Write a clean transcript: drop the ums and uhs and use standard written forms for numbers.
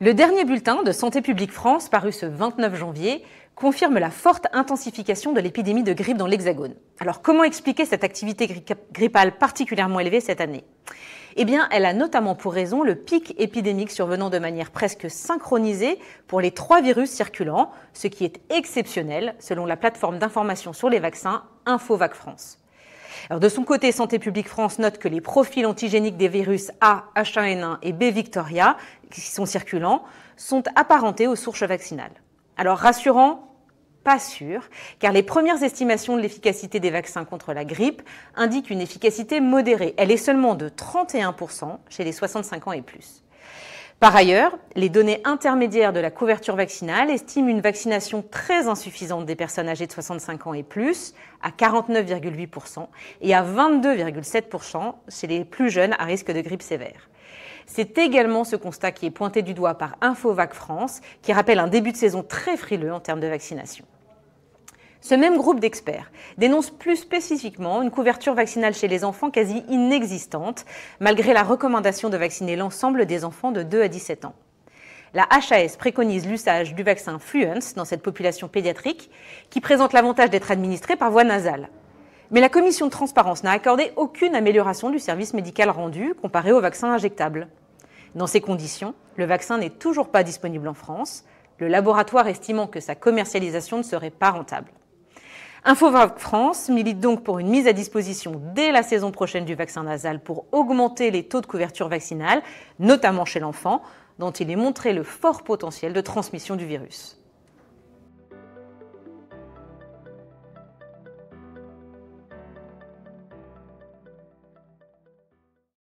Le dernier bulletin de Santé publique France, paru ce 29 janvier, confirme la forte intensification de l'épidémie de grippe dans l'Hexagone. Alors comment expliquer cette activité grippale particulièrement élevée cette année ? Eh bien, elle a notamment pour raison le pic épidémique survenant de manière presque synchronisée pour les 3 virus circulants, ce qui est exceptionnel selon la plateforme d'information sur les vaccins InfoVac France. Alors de son côté, Santé publique France note que les profils antigéniques des virus A, H1N1 et B Victoria, qui sont circulants, sont apparentés aux souches vaccinales. Alors rassurant ? Pas sûr, car les premières estimations de l'efficacité des vaccins contre la grippe indiquent une efficacité modérée. Elle est seulement de 31% chez les 65 ans et plus. Par ailleurs, les données intermédiaires de la couverture vaccinale estiment une vaccination très insuffisante des personnes âgées de 65 ans et plus, à 49,8%, et à 22,7% chez les plus jeunes à risque de grippe sévère. C'est également ce constat qui est pointé du doigt par InfoVac France, qui rappelle un début de saison très frileux en termes de vaccination. Ce même groupe d'experts dénonce plus spécifiquement une couverture vaccinale chez les enfants quasi inexistante, malgré la recommandation de vacciner l'ensemble des enfants de 2 à 17 ans. La HAS préconise l'usage du vaccin Fluence dans cette population pédiatrique, qui présente l'avantage d'être administré par voie nasale. Mais la commission de transparence n'a accordé aucune amélioration du service médical rendu comparé au vaccin injectable. Dans ces conditions, le vaccin n'est toujours pas disponible en France, le laboratoire estimant que sa commercialisation ne serait pas rentable. InfoVac France milite donc pour une mise à disposition dès la saison prochaine du vaccin nasal pour augmenter les taux de couverture vaccinale, notamment chez l'enfant, dont il est montré le fort potentiel de transmission du virus.